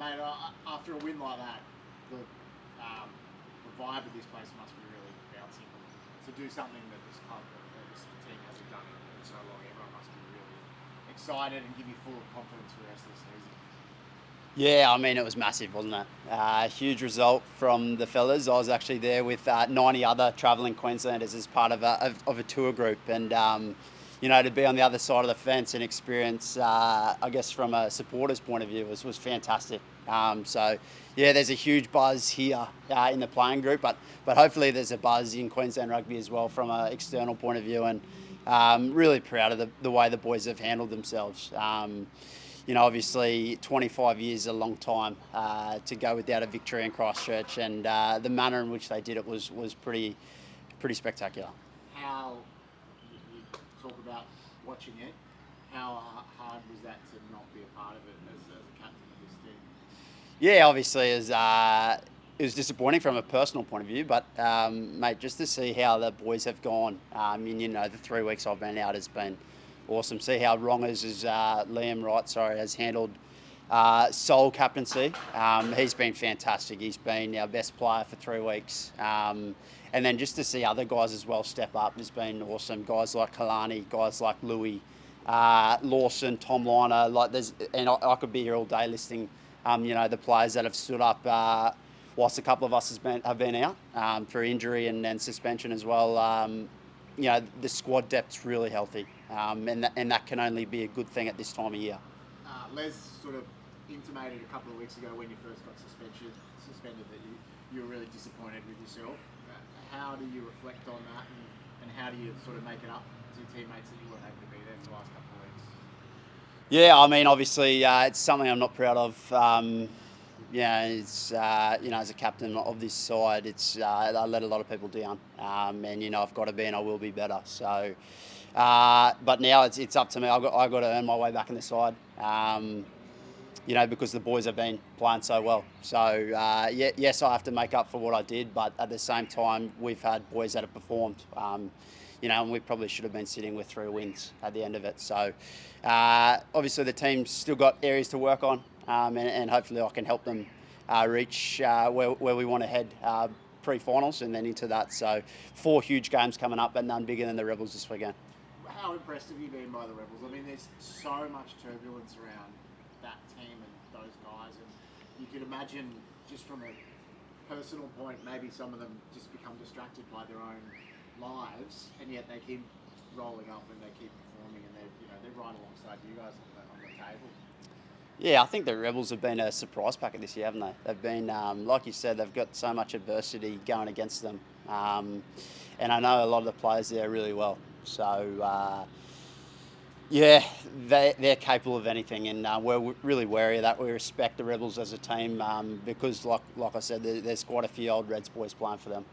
Mate, after a win like that, the vibe of this place must be really bouncing. To do something that this club, this team hasn't done in so long, everyone must be really excited and give you full of confidence for the rest of the season. Yeah, I mean, it was massive, wasn't it? Huge result from the fellas. I was actually there with 90 other travelling Queenslanders as part of a tour group, and to be on the other side of the fence and experience, I guess from a supporter's point of view, was fantastic. So, yeah, there's a huge buzz here in the playing group, but hopefully there's a buzz in Queensland rugby as well from an external point of view, and really proud of the way the boys have handled themselves. Obviously 25 years is a long time to go without a victory in Christchurch, and the manner in which they did it was pretty spectacular. How you talk about watching it? How hard was that to not be a part of it as a captain of this team? Yeah, obviously it was disappointing from a personal point of view, but mate, just to see how the boys have gone. The 3 weeks I've been out has been awesome. See how Liam Wright, has handled sole captaincy. He's been fantastic. He's been our best player for 3 weeks. And then just to see other guys as well step up has been awesome. Guys like Kalani, guys like Louis, Lawson, Tom Liner. I could be here all day listing, the players that have stood up whilst a couple of us have been out through injury and suspension as well. The squad depth's really healthy, and that can only be a good thing at this time of year. Les sort of intimated a couple of weeks ago when you first got suspended that you were really disappointed with yourself. How do you reflect on that, and how do you sort of make it up to your teammates that you weren't able to be there for the last couple of weeks? Yeah, I mean, obviously, it's something I'm not proud of. It's as a captain of this side, I let a lot of people down, and I've got to be and I will be better. So, but now it's up to me. I've got to earn my way back in the side. Because the boys have been playing so well. So, yes, I have to make up for what I did, but at the same time, we've had boys that have performed. And we probably should have been sitting with 3 wins at the end of it. So, obviously, the team's still got areas to work on, and hopefully I can help them reach where we want to head pre-finals and then into that. So, 4 huge games coming up, but none bigger than the Rebels this weekend. How impressed have you been by the Rebels? I mean, there's so much turbulence around that team and those guys, and you could imagine just from a personal point, maybe some of them just become distracted by their own lives, and yet they keep rolling up and they keep performing, and they're right alongside you guys on the table. Yeah, I think the Rebels have been a surprise packet this year, haven't they? They've been, like you said, they've got so much adversity going against them, and I know a lot of the players there really well. So. They're capable of anything, and we're really wary of that. We respect the Rebels as a team because, like I said, there's quite a few old Reds boys playing for them,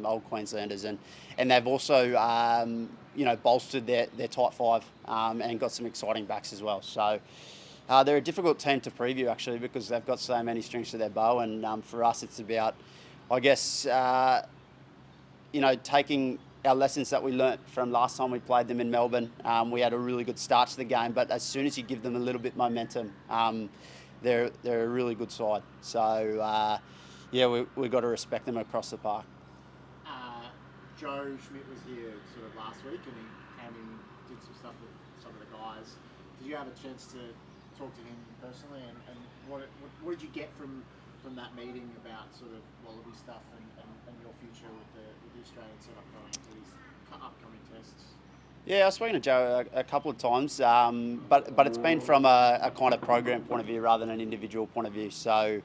old Queenslanders, and they've also bolstered their tight five and got some exciting backs as well. So they're a difficult team to preview actually because they've got so many strings to their bow, and for us it's about, I guess, taking our lessons that we learnt from last time we played them in Melbourne. We had a really good start to the game, but as soon as you give them a little bit momentum, they're a really good side. So, we've got to respect them across the park. Joe Schmidt was here sort of last week, and he came in and did some stuff with some of the guys. Did you have a chance to talk to him personally, and what did you get from that meeting about sort of Wallaby stuff and your future with the Australian setup going into these upcoming tests? Yeah, I've spoken to Joe a couple of times, but it's been from a kind of program point of view rather than an individual point of view. So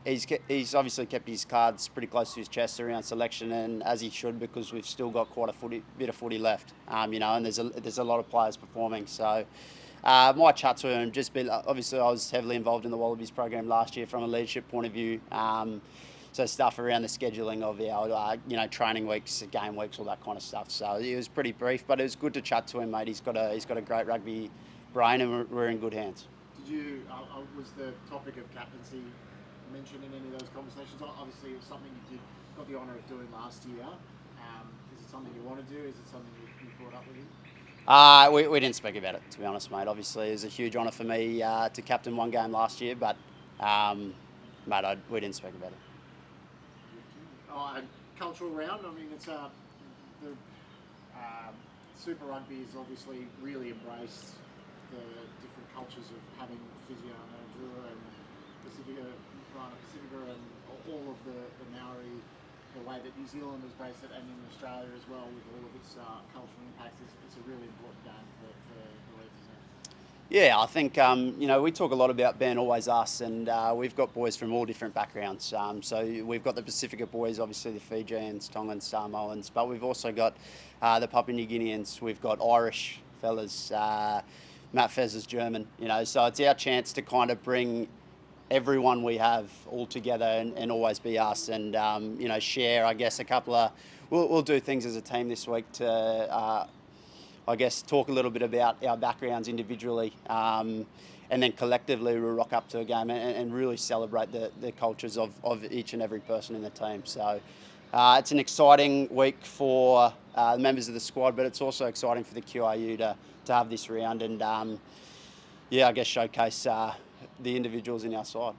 he's obviously kept his cards pretty close to his chest around selection, and as he should, because we've still got quite a bit of footy left, and there's a lot of players performing. So my chat to him obviously I was heavily involved in the Wallabies program last year from a leadership point of view. So stuff around the scheduling of our training weeks, game weeks, all that kind of stuff. So it was pretty brief, but it was good to chat to him, mate. He's got a great rugby brain, and we're in good hands. Was the topic of captaincy mentioned in any of those conversations? Obviously, it was something you got the honour of doing last year. Is it something you want to do? Is it something you brought up with him? We didn't speak about it, to be honest, mate. Obviously, it was a huge honour for me to captain one game last year, but mate, we didn't speak about it. And cultural round. I mean, it's the Super Rugby has obviously really embraced the different cultures of having physio and Drua and Pacifica and all of the Maori, the way that New Zealand has based it, and in Australia as well with all of its cultural impacts. It's a really important game for the Leeds, isn't it? Yeah, I think we talk a lot about being always us, and we've got boys from all different backgrounds. So we've got the Pacifica boys, obviously the Fijians, Tongans, Samoans, but we've also got the Papua New Guineans. We've got Irish fellas. Matt Fez is German. So it's our chance to kind of bring everyone we have all together and always be us, and share. I guess a couple of we'll do things as a team this week to. I guess talk a little bit about our backgrounds individually, and then collectively we'll rock up to a game and really celebrate the cultures of each and every person in the team. So it's an exciting week for the members of the squad, but it's also exciting for the QRU to have this round and I guess showcase the individuals in our side.